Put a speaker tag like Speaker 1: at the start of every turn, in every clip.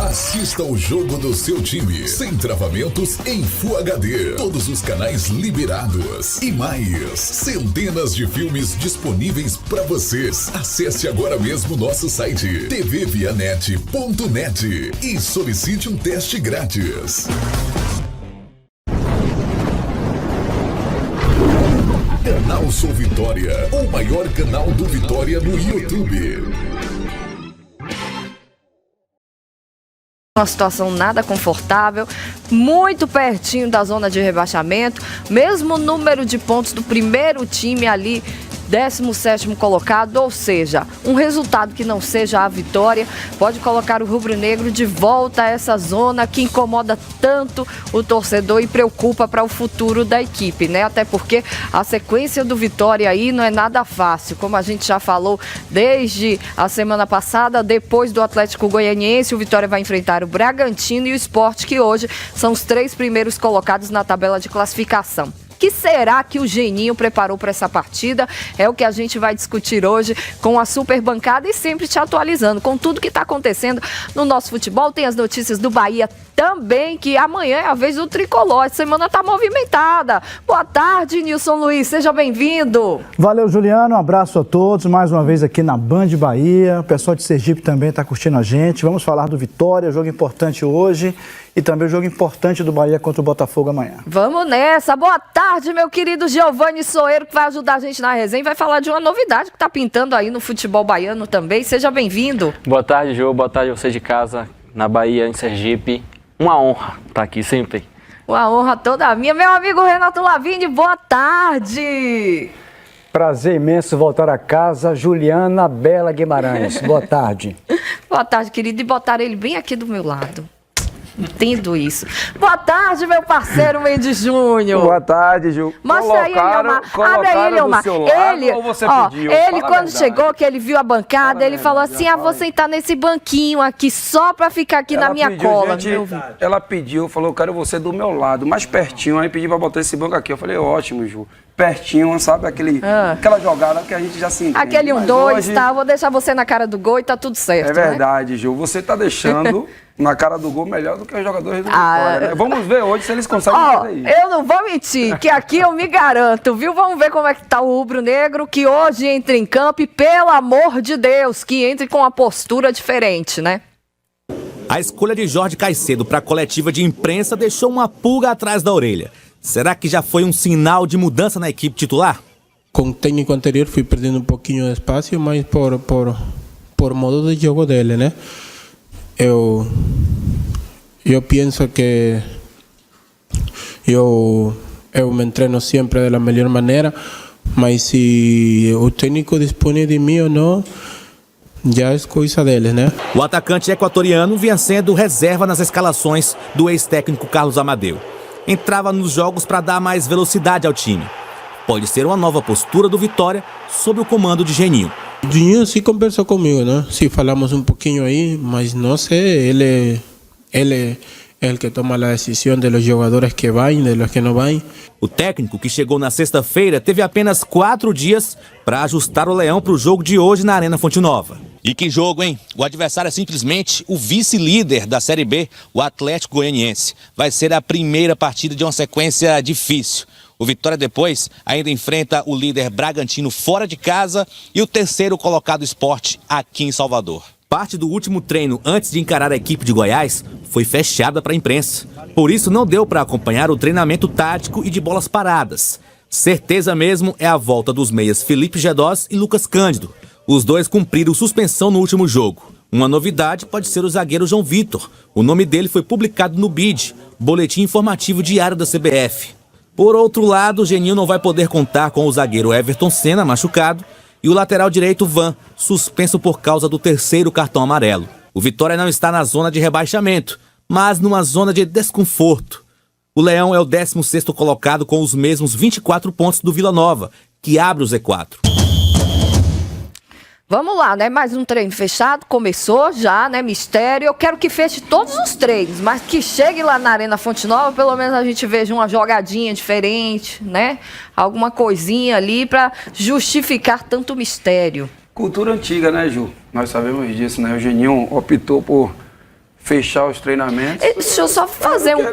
Speaker 1: Assista o jogo do seu time, sem travamentos, em Full HD. Todos os canais liberados. E mais, centenas de filmes disponíveis para vocês. Acesse agora mesmo nosso site tvvianet.net e solicite um teste grátis. Canal Sou Vitória, o maior canal do Vitória no YouTube.
Speaker 2: Uma situação nada confortável, muito pertinho da zona de rebaixamento, mesmo número de pontos do primeiro time ali, 17º colocado, ou seja, um resultado que não seja a vitória pode colocar o rubro-negro de volta a essa zona que incomoda tanto o torcedor e preocupa para o futuro da equipe, né? Até porque a sequência do Vitória aí não é nada fácil, como a gente já falou desde a semana passada. Depois do Atlético Goianiense, o Vitória vai enfrentar o Bragantino e o Sport, que hoje são os 3 primeiros colocados na tabela de classificação. O que será que o Geninho preparou para essa partida? É o que a gente vai discutir hoje com a super bancada e sempre te atualizando com tudo que está acontecendo no nosso futebol. Tem as notícias do Bahia também, que amanhã é a vez do Tricolor. A semana está movimentada. Boa tarde, Nilson Luiz. Seja bem-vindo.
Speaker 3: Valeu, Juliano. Um abraço a todos. Mais uma vez aqui na Band Bahia. O pessoal de Sergipe também está curtindo a gente. Vamos falar do Vitória, jogo importante hoje. E também o jogo importante do Bahia contra o Botafogo amanhã.
Speaker 2: Vamos nessa. Boa tarde, meu querido Giovanni Soeiro, que vai ajudar a gente na resenha e vai falar de uma novidade que está pintando aí no futebol baiano também. Seja bem-vindo.
Speaker 4: Boa tarde, Jô. Boa tarde a você de casa, na Bahia, em Sergipe. Uma honra estar aqui sempre.
Speaker 2: Uma honra toda minha. Meu amigo Renato Lavini, boa tarde.
Speaker 5: Prazer imenso voltar a casa. Juliana Bela Guimarães, boa tarde.
Speaker 2: Boa tarde, querido. E botaram ele bem aqui do meu lado. Entendo isso. Boa tarde, meu parceiro Mendes Júnior.
Speaker 6: Boa tarde, Ju.
Speaker 2: Mostra aí, Eliomar. Abre aí, Eliomar. Ele,
Speaker 6: ou você
Speaker 2: ó,
Speaker 6: pediu?
Speaker 2: ele quando chegou, que ele viu a bancada, ele falou assim, vou sentar nesse banquinho aqui, só pra ficar aqui na minha cola.
Speaker 6: Ela pediu, falou, eu quero você do meu lado, mais pertinho. Aí pediu pra botar esse banco aqui. Eu falei, ótimo, Ju. Pertinho, sabe? Aquela jogada que a gente já se entende.
Speaker 2: Aquele 1-2, tá? Vou deixar você na cara do gol e tá tudo certo,
Speaker 6: É verdade, né? Ju. Você tá deixando na cara do gol melhor do que os jogadores do Vitória, né? Vamos ver hoje se eles conseguem fazer isso.
Speaker 2: Eu não vou mentir, que aqui eu me garanto, viu? Vamos ver como é que tá o rubro-negro, que hoje entra em campo e, pelo amor de Deus, que entre com uma postura diferente, né?
Speaker 7: A escolha de Jorge Caicedo para a coletiva de imprensa deixou uma pulga atrás da orelha. Será que já foi um sinal de mudança na equipe titular?
Speaker 8: Com o técnico anterior fui perdendo um pouquinho de espaço, mas por modo de jogo dele, né? Eu penso que eu me treino sempre da melhor maneira, mas se o técnico dispõe de mim ou não, já é coisa deles, né?
Speaker 7: O atacante equatoriano vinha sendo reserva nas escalações do ex-técnico Carlos Amadeu. Entrava nos jogos para dar mais velocidade ao time. Pode ser uma nova postura do Vitória sob o comando de Geninho.
Speaker 8: Geninho sim conversou comigo, né? Sim, falamos um pouquinho aí, mas não sei, ele é o que toma a decisão dos jogadores que vão, de los que não vão.
Speaker 7: O técnico, que chegou na sexta-feira, teve apenas 4 dias para ajustar o Leão para o jogo de hoje na Arena Fonte Nova. E que jogo, hein? O adversário é simplesmente o vice-líder da Série B, o Atlético Goianiense. Vai ser a primeira partida de uma sequência difícil. O Vitória depois ainda enfrenta o líder Bragantino fora de casa e o terceiro colocado Sport aqui em Salvador. Parte do último treino antes de encarar a equipe de Goiás foi fechada para a imprensa. Por isso não deu para acompanhar o treinamento tático e de bolas paradas. Certeza mesmo é a volta dos meias Felipe Gedós e Lucas Cândido. Os dois cumpriram suspensão no último jogo. Uma novidade pode ser o zagueiro João Vitor. O nome dele foi publicado no BID, Boletim Informativo Diário da CBF. Por outro lado, o Geninho não vai poder contar com o zagueiro Everton Senna, machucado, e o lateral direito Van, suspenso por causa do terceiro cartão amarelo. O Vitória não está na zona de rebaixamento, mas numa zona de desconforto. O Leão é o 16º colocado com os mesmos 24 pontos do Vila Nova, que abre o Z4.
Speaker 2: Vamos lá, né? Mais um treino fechado, começou já, né? Mistério. Eu quero que feche todos os treinos, mas que chegue lá na Arena Fonte Nova, pelo menos a gente veja uma jogadinha diferente, né? Alguma coisinha ali para justificar tanto mistério.
Speaker 6: Cultura antiga, né, Ju? Nós sabemos disso, né? O Geninho optou por fechar os treinamentos.
Speaker 2: Deixa eu só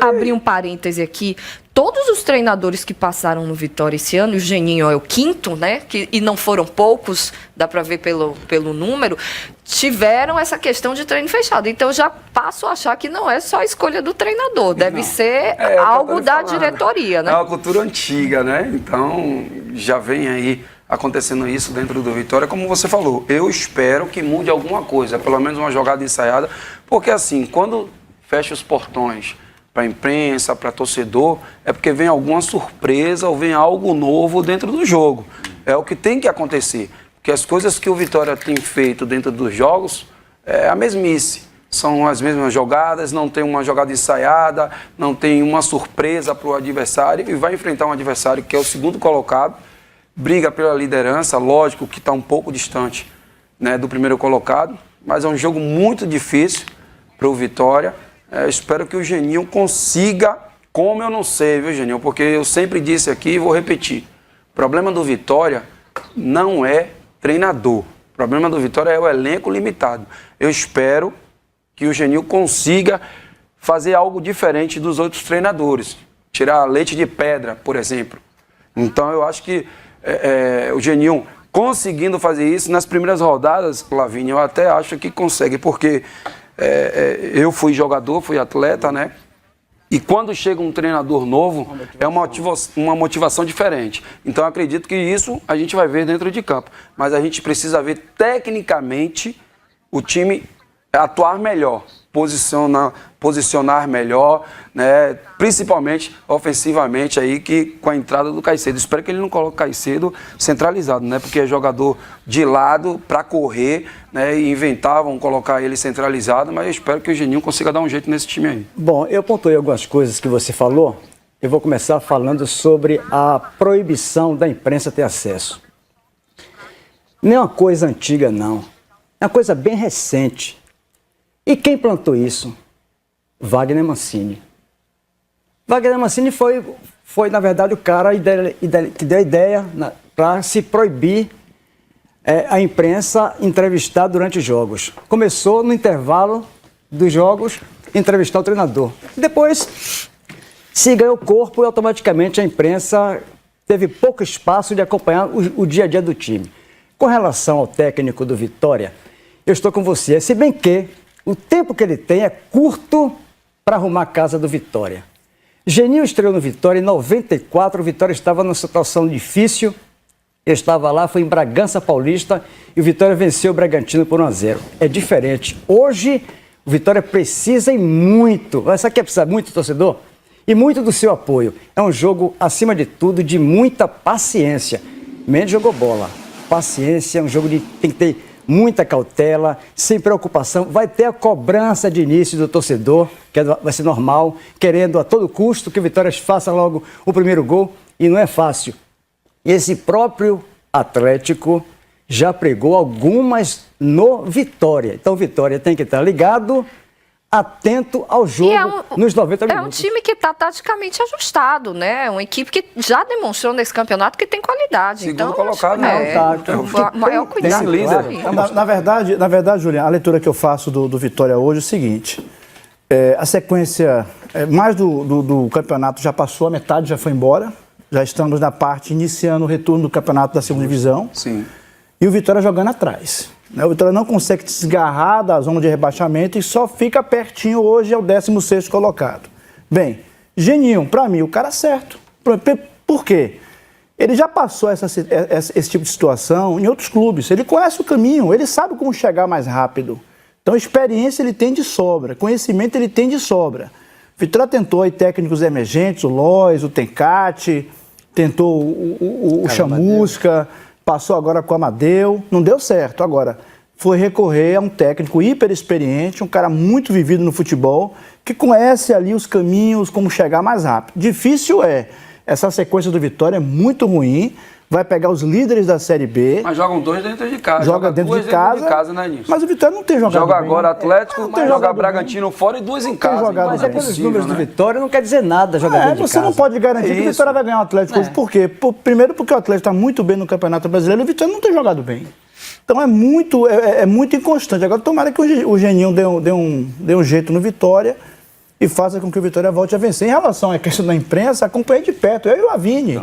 Speaker 2: abrir um parêntese aqui. Todos os treinadores que passaram no Vitória esse ano, e o Geninho é o quinto, né? E não foram poucos, dá para ver pelo número, tiveram essa questão de treino fechado. Então eu já passo a achar que não é só a escolha do treinador, deve ser algo da diretoria, né?
Speaker 6: É uma cultura antiga, né? Então já vem aí acontecendo isso dentro do Vitória, como você falou. Eu espero que mude alguma coisa, pelo menos uma jogada ensaiada, porque assim, quando fecha os portões para a imprensa, para torcedor, é porque vem alguma surpresa ou vem algo novo dentro do jogo. É o que tem que acontecer. Porque as coisas que o Vitória tem feito dentro dos jogos é a mesmice. São as mesmas jogadas, não tem uma jogada ensaiada, não tem uma surpresa para o adversário e vai enfrentar um adversário que é o segundo colocado, briga pela liderança, lógico que está um pouco distante, né, do primeiro colocado, mas é um jogo muito difícil para o Vitória. Espero que o Geninho consiga, como eu não sei, viu, Geninho? Porque eu sempre disse aqui e vou repetir. O problema do Vitória não é treinador. O problema do Vitória é o elenco limitado. Eu espero que o Geninho consiga fazer algo diferente dos outros treinadores. Tirar leite de pedra, por exemplo. Então eu acho que o Geninho conseguindo fazer isso nas primeiras rodadas, Lavínia, eu até acho que consegue, porque eu fui jogador, fui atleta, né? E quando chega um treinador novo, é uma motivação diferente. Então, eu acredito que isso a gente vai ver dentro de campo. Mas a gente precisa ver tecnicamente o time atuar melhor, posicionar melhor, né? Principalmente ofensivamente aí com a entrada do Caicedo. Espero que ele não coloque o Caicedo centralizado, né? Porque é jogador de lado para correr, né? E inventavam colocar ele centralizado, mas eu espero que o Geninho consiga dar um jeito nesse time aí.
Speaker 5: Bom, eu pontuei algumas coisas que você falou. Eu vou começar falando sobre a proibição da imprensa ter acesso. Não é uma coisa antiga, não. É uma coisa bem recente. E quem plantou isso? Wagner Mancini. Wagner Mancini foi na verdade, o cara que deu a ideia para se proibir a imprensa entrevistar durante os jogos. Começou no intervalo dos jogos, entrevistar o treinador. Depois se ganhou corpo e automaticamente a imprensa teve pouco espaço de acompanhar o dia a dia do time. Com relação ao técnico do Vitória, eu estou com você, se bem que o tempo que ele tem é curto para arrumar a casa do Vitória. Geninho estreou no Vitória em 94, o Vitória estava numa situação difícil, eu estava lá, foi em Bragança Paulista e o Vitória venceu o Bragantino por 1-0. É diferente. Hoje, o Vitória precisa e muito, sabe que é precisar muito, torcedor? E muito do seu apoio. É um jogo, acima de tudo, de muita paciência. Mendes jogou bola. Paciência, é um jogo de tem que ter muita cautela, sem preocupação. Vai ter a cobrança de início do torcedor, que vai ser normal, querendo a todo custo que o Vitória faça logo o primeiro gol, e não é fácil. Esse próprio Atlético já pregou algumas no Vitória. Então o Vitória tem que estar ligado, atento ao jogo nos 90 minutos.
Speaker 2: É um time que está taticamente ajustado, né? Uma equipe que já demonstrou nesse campeonato que tem qualidade.
Speaker 6: Segundo
Speaker 2: então,
Speaker 6: colocado,
Speaker 2: o maior cuidado.
Speaker 3: Na verdade, Juliana, a leitura que eu faço do Vitória hoje é o seguinte. A sequência, mais do campeonato já passou, a metade já foi embora. Já estamos na parte iniciando o retorno do campeonato da segunda divisão.
Speaker 6: Sim.
Speaker 3: E o Vitória jogando atrás. O Vitória não consegue desgarrar da zona de rebaixamento e só fica pertinho hoje, é o 16º colocado. Bem, Geninho, para mim, o cara certo. Por quê? Ele já passou esse tipo de situação em outros clubes. Ele conhece o caminho, ele sabe como chegar mais rápido. Então, experiência ele tem de sobra, conhecimento ele tem de sobra. O Vitória tentou aí técnicos emergentes, o Lois, o Tencati, tentou o Chamusca, passou agora com o Amadeu, não deu certo. Agora, foi recorrer a um técnico hiper experiente, um cara muito vivido no futebol, que conhece ali os caminhos, como chegar mais rápido. Difícil essa sequência do Vitória é muito ruim, vai pegar os líderes da Série B.
Speaker 6: Mas jogam dois dentro de casa.
Speaker 3: Joga dentro de casa,
Speaker 6: né, Nilson?
Speaker 3: mas o Vitória não tem jogado
Speaker 6: Joga
Speaker 3: bem.
Speaker 6: agora Atlético, joga Bragantino fora e duas em casa.
Speaker 5: Mas aqueles números do Vitória não quer dizer nada jogar dentro de
Speaker 3: você
Speaker 5: casa.
Speaker 3: não pode garantir que o Vitória vai ganhar o Atlético. Por quê? Primeiro porque o Atlético está muito bem no Campeonato Brasileiro e o Vitória não tem jogado bem. Então é muito inconstante. Agora tomara que o Geninho dê um jeito no Vitória e faça com que o Vitória volte a vencer. Em relação à questão da imprensa, acompanhei de perto, eu e o Lavíni.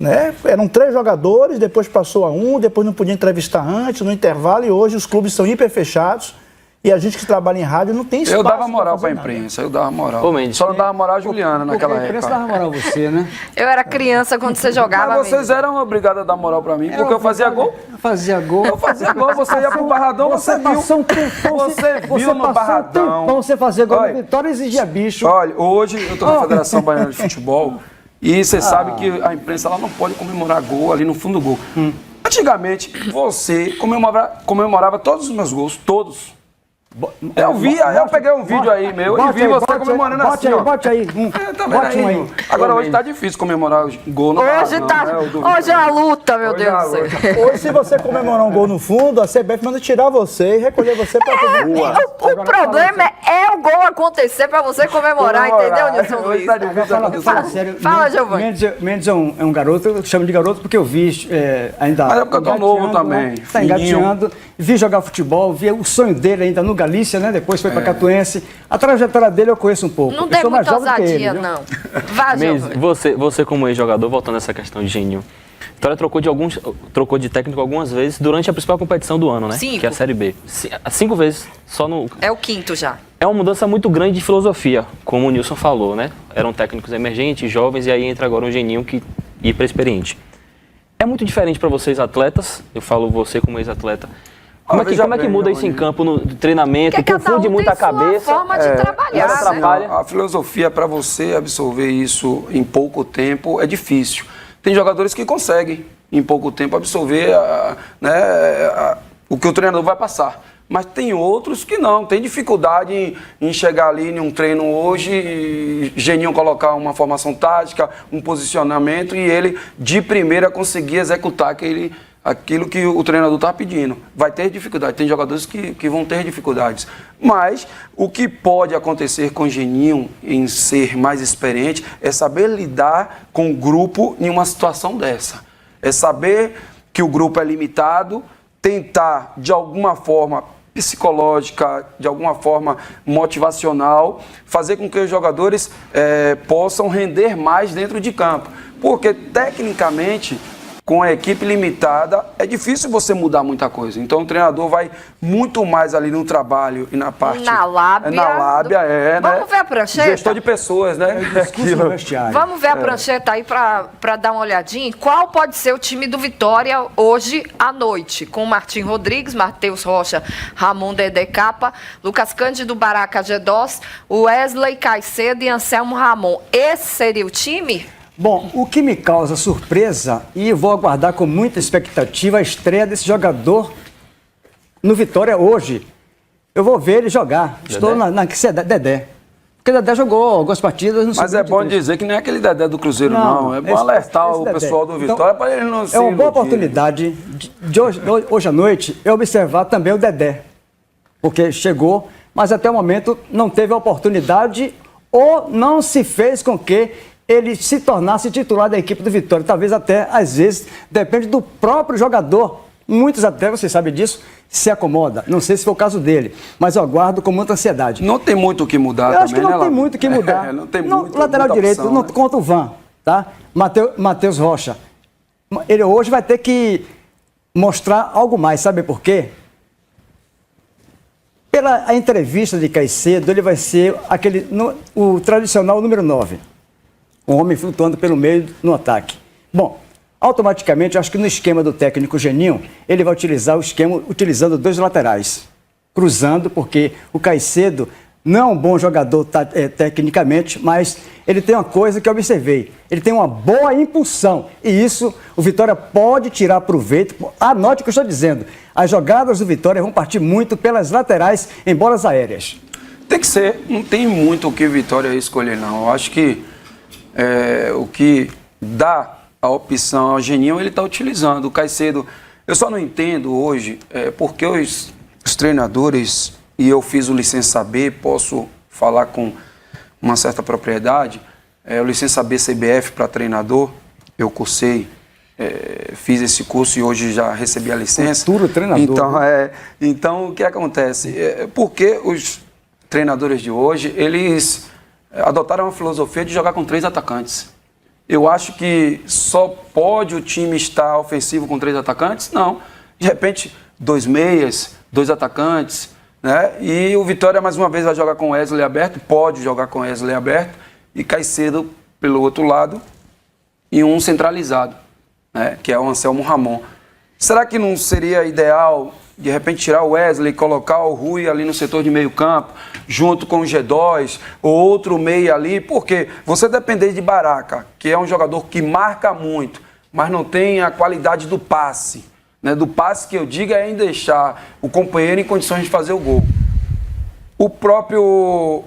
Speaker 3: Né? Eram 3 jogadores, depois passou a 1, depois não podia entrevistar antes, no intervalo, e hoje os clubes são hiper fechados. E a gente que trabalha em rádio não tem espaço.
Speaker 6: Eu dava moral pra imprensa, eu dava moral.
Speaker 4: Ô, Mendes,
Speaker 6: só não dava moral a Juliana naquela época.
Speaker 5: A imprensa dava moral a você, né?
Speaker 2: Eu era criança quando você jogava.
Speaker 6: Mas vocês eram obrigados a dar moral pra mim, porque eu fazia gol.
Speaker 5: Eu fazia gol.
Speaker 6: Eu fazia gol, você ia pro Barradão, você viu.
Speaker 5: Passou um tempão,
Speaker 6: Você viu no Barradão.
Speaker 5: Você fazia gol
Speaker 6: Olha,
Speaker 5: no Vitória e exigia bicho.
Speaker 6: Olha, hoje eu tô na Federação Baiana de Futebol e você sabe que a imprensa ela não pode comemorar gol ali no fundo do gol. Antigamente, você comemorava todos os meus gols, todos. Eu peguei um vídeo aí meu e vi você comemorando assim, ó.
Speaker 5: Bote aí.
Speaker 6: Tá vendo aí? Agora hoje tá difícil comemorar o gol no
Speaker 2: Hoje é a luta, meu Deus do céu.
Speaker 3: Hoje, se você comemorar um gol no fundo, a CBF manda tirar você e recolher você para a rua.
Speaker 2: O problema é o gol acontecer para você comemorar, entendeu, Nilson Luiz?
Speaker 5: Fala sério.
Speaker 2: Fala, Giovanni.
Speaker 5: Mendes é um garoto, eu chamo de garoto porque eu vi ainda.
Speaker 6: Mas é porque eu tô novo também.
Speaker 5: Tá engateando. Vi jogar futebol, vi o sonho dele ainda no Galícia, né? Depois foi para Catuense. A trajetória dele eu conheço um pouco.
Speaker 2: Não tem muita ousadia, não. Vá,
Speaker 4: Giovanni. Você como ex-jogador, voltando a essa questão de Geninho, Vitória trocou de técnico algumas vezes durante a principal competição do ano, né?
Speaker 2: 5.
Speaker 4: Que é a Série B. 5 vezes, só no...
Speaker 2: É o 5º já.
Speaker 4: É uma mudança muito grande de filosofia, como o Nilson falou, né? Eram técnicos emergentes, jovens, e aí entra agora um Geninho que hiper experiente. É muito diferente para vocês atletas, eu falo você como ex-atleta. Como é que muda isso em campo, no treinamento? Confunde muito a cabeça.
Speaker 2: Forma de trabalhar,
Speaker 4: atrapalha.
Speaker 6: A filosofia para você absorver isso em pouco tempo é difícil. Tem jogadores que conseguem, em pouco tempo, absorver o que o treinador vai passar. Mas tem outros que não, tem dificuldade em chegar ali em um treino hoje, e Geninho colocar uma formação tática, um posicionamento e ele, de primeira, conseguir executar aquilo que o treinador está pedindo. Vai ter dificuldade, tem jogadores que vão ter dificuldades. Mas o que pode acontecer com o Geninho em ser mais experiente é saber lidar com o grupo em uma situação dessa. É saber que o grupo é limitado, tentar, de alguma forma psicológica, de alguma forma motivacional, fazer com que os jogadores possam render mais dentro de campo. Porque, tecnicamente, com a equipe limitada, é difícil você mudar muita coisa. Então, o treinador vai muito mais ali no trabalho e na parte...
Speaker 2: Na lábia.
Speaker 6: né?
Speaker 2: Vamos ver a prancheta?
Speaker 6: Gestor de pessoas, né?
Speaker 2: Vamos ver a prancheta aí para dar uma olhadinha. Qual pode ser o time do Vitória hoje à noite? Com Martim Rodrigues, Matheus Rocha, Ramon Dedé Capa, Lucas Cândido, Baraca Gedós, Wesley Caicedo e Anselmo Ramon. Esse seria o time?
Speaker 5: Bom, o que me causa surpresa, e vou aguardar com muita expectativa a estreia desse jogador no Vitória hoje. Eu vou ver ele jogar.
Speaker 4: Dedé?
Speaker 5: Estou na Dedé. Porque Dedé jogou algumas partidas.
Speaker 6: Mas é bom dizer que não é aquele Dedé do Cruzeiro, não. É bom alertar o pessoal do Vitória para ele não se
Speaker 5: É uma boa
Speaker 6: iludir.
Speaker 5: oportunidade de hoje à noite eu observar também o Dedé. Porque chegou, mas até o momento não teve a oportunidade ou não se fez com que ele se tornasse titular da equipe do Vitória. Talvez até, às vezes, depende do próprio jogador. Muitos até, você sabe disso, se acomoda. Não sei se foi o caso dele, mas eu aguardo com muita ansiedade.
Speaker 6: Não tem muito o que mudar
Speaker 5: eu
Speaker 6: também,
Speaker 5: acho que não tem muito o que mudar.
Speaker 6: Não tem
Speaker 5: no
Speaker 6: muito,
Speaker 5: lateral
Speaker 6: muita
Speaker 5: direito,
Speaker 6: opção,
Speaker 5: não
Speaker 6: né?
Speaker 5: conta o Van, tá? Matheus Rocha. Ele hoje vai ter que mostrar algo mais, sabe por quê? Pela entrevista de Caicedo, ele vai ser o tradicional número 9. Um homem flutuando pelo meio no ataque. Bom, automaticamente, eu acho que no esquema do técnico Geninho, ele vai utilizar o esquema utilizando 2 laterais. Cruzando, porque o Caicedo não é um bom jogador tecnicamente, mas ele tem uma coisa que eu observei. Ele tem uma boa impulsão. E isso o Vitória pode tirar proveito. Anote o que eu estou dizendo. As jogadas do Vitória vão partir muito pelas laterais em bolas aéreas.
Speaker 6: Tem que ser. Não tem muito o que o Vitória escolher, não. Eu acho que o que dá a opção ao Geninho, ele está utilizando. O Caicedo, eu só não entendo hoje porque os treinadores, e eu fiz o licença B, posso falar com uma certa propriedade, o licença B CBF para treinador, eu cursei fiz esse curso e hoje já recebi a licença.
Speaker 5: Futuro treinador.
Speaker 6: Então, o que acontece? Porque os treinadores de hoje, eles adotaram a filosofia de jogar com 3 atacantes. Eu acho que só pode o time estar ofensivo com 3 atacantes? Não. De repente, 2 meias, 2 atacantes, né? E o Vitória, mais uma vez, vai jogar com Wesley aberto, pode jogar com Wesley aberto, e Caicedo pelo outro lado, e um centralizado, né? Que é o Anselmo Ramon. Será que não seria ideal, de repente, tirar o Wesley e colocar o Rui ali no setor de meio campo, junto com o G2, ou outro meia ali? Porque você depender de Baraca, que é um jogador que marca muito, mas não tem a qualidade do passe, né? Do passe que eu digo é em deixar o companheiro em condições de fazer o gol. O próprio...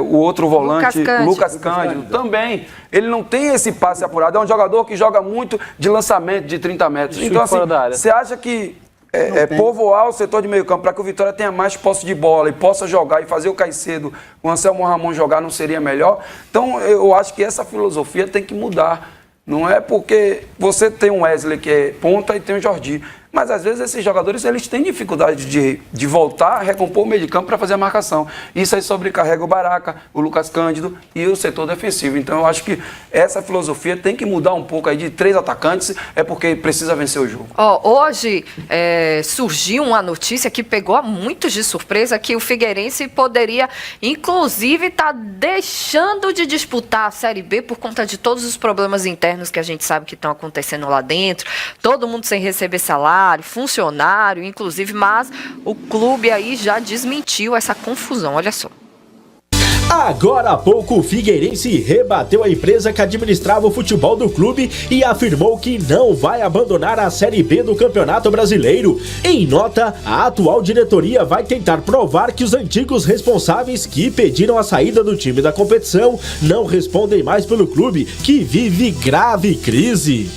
Speaker 6: o outro volante, Lucas Cândido, também. Ele não tem esse passe apurado. É um jogador que joga muito de lançamento de 30 metros. Então, assim, você acha que povoar o setor de meio campo para que o Vitória tenha mais posse de bola e possa jogar e fazer o Caicedo, o Anselmo Ramon jogar, não seria melhor? Então, eu acho que essa filosofia tem que mudar. Não é porque você tem um Wesley que é ponta e tem o Jordi. Mas, às vezes, esses jogadores eles têm dificuldade de voltar a recompor o meio de campo para fazer a marcação. Isso aí sobrecarrega o Baraca, o Lucas Cândido e o setor defensivo. Então, eu acho que essa filosofia tem que mudar um pouco aí de 3 atacantes, é porque precisa vencer o jogo.
Speaker 2: Hoje surgiu uma notícia que pegou a muitos de surpresa, que o Figueirense poderia, inclusive, estar deixando de disputar a Série B por conta de todos os problemas internos que a gente sabe que estão acontecendo lá dentro, todo mundo sem receber salário, funcionário, inclusive, mas o clube aí já desmentiu essa confusão, olha só.
Speaker 9: Agora há pouco, o Figueirense rebateu a empresa que administrava o futebol do clube e afirmou que não vai abandonar a Série B do Campeonato Brasileiro. Em nota, a atual diretoria vai tentar provar que os antigos responsáveis que pediram a saída do time da competição não respondem mais pelo clube, que vive grave crise.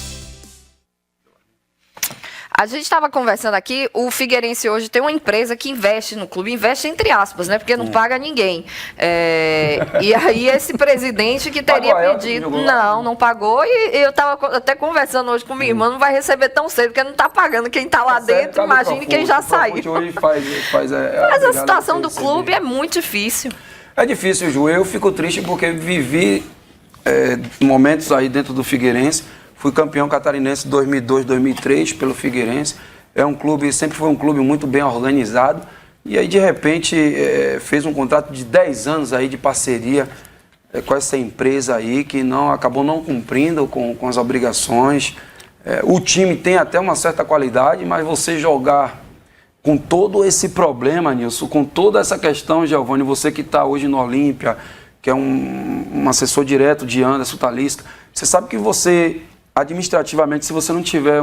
Speaker 2: A gente estava conversando aqui, o Figueirense hoje tem uma empresa que investe no clube, investe entre aspas, né? Porque não paga ninguém. E aí esse presidente que teria pedido... Não pagou. E eu estava até conversando hoje com minha irmã, não vai receber tão cedo, porque não está pagando quem está lá dentro, imagine quem já saiu. Mas a situação do clube é muito difícil.
Speaker 6: É difícil, Ju. Eu fico triste porque vivi momentos aí dentro do Figueirense. Fui campeão catarinense 2002, 2003 pelo Figueirense. Sempre foi um clube muito bem organizado. E aí, de repente, fez um contrato de 10 anos aí de parceria com essa empresa aí, que acabou não cumprindo com as obrigações. O time tem até uma certa qualidade, mas você jogar com todo esse problema, Nilson, com toda essa questão, Giovanni, você que está hoje no Olímpia, que é um assessor direto de Anderson Talisca, você sabe que você... administrativamente, se você não tiver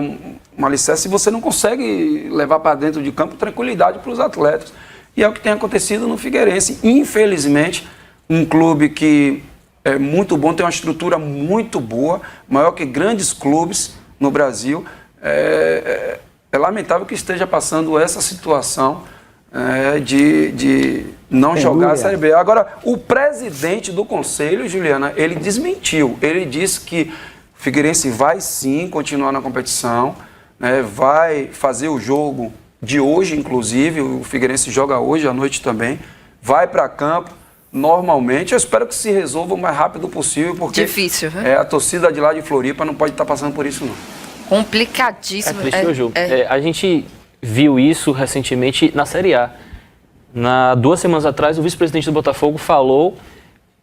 Speaker 6: uma licença, você não consegue levar para dentro de campo tranquilidade para os atletas. E é o que tem acontecido no Figueirense. Infelizmente, um clube que é muito bom, tem uma estrutura muito boa, maior que grandes clubes no Brasil. É lamentável que esteja passando essa situação de não jogar a Série B. Agora, o presidente do conselho, Juliana, ele desmentiu. Ele disse que o Figueirense vai sim continuar na competição, né, vai fazer o jogo de hoje, inclusive, o Figueirense joga hoje à noite também, vai para campo normalmente. Eu espero que se resolva o mais rápido possível, porque
Speaker 2: difícil, né?
Speaker 6: A torcida de lá de Floripa não pode estar passando por isso, não.
Speaker 2: Complicadíssimo.
Speaker 4: A gente viu isso recentemente na Série A. 2 semanas atrás, o vice-presidente do Botafogo falou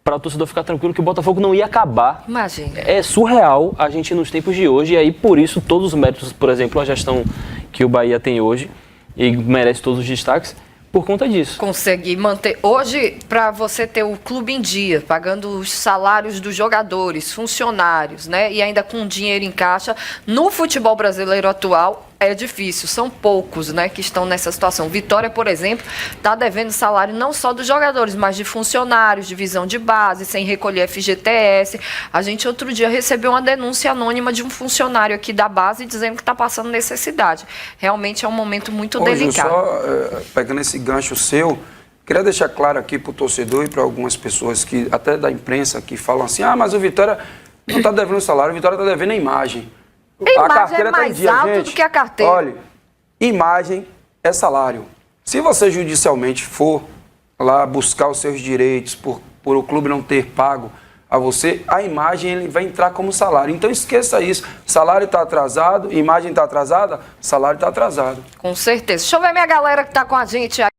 Speaker 4: para o torcedor ficar tranquilo que o Botafogo não ia acabar.
Speaker 2: Imagina.
Speaker 4: É surreal a gente nos tempos de hoje, e aí por isso todos os méritos, por exemplo, a gestão que o Bahia tem hoje, e merece todos os destaques, por conta disso.
Speaker 2: Conseguir manter. Hoje, para você ter o clube em dia, pagando os salários dos jogadores, funcionários, né? E ainda com dinheiro em caixa, no futebol brasileiro atual, é difícil. São poucos, né, que estão nessa situação. Vitória, por exemplo, está devendo salário não só dos jogadores, mas de funcionários, divisão de base, sem recolher FGTS. A gente outro dia recebeu uma denúncia anônima de um funcionário aqui da base dizendo que está passando necessidade. Realmente é um momento muito delicado.
Speaker 6: Só pegando esse gancho seu, queria deixar claro aqui para o torcedor e para algumas pessoas, que até da imprensa, que falam assim, mas o Vitória não está devendo salário, o Vitória está devendo a imagem.
Speaker 2: Imagem é mais alto do que a carteira.
Speaker 6: Olha, imagem é salário. Se você judicialmente for lá buscar os seus direitos por o clube não ter pago a você, a imagem ele vai entrar como salário. Então esqueça isso. Salário está atrasado, imagem está atrasada, salário está atrasado.
Speaker 2: Com certeza. Deixa eu ver minha galera que está com a gente aí.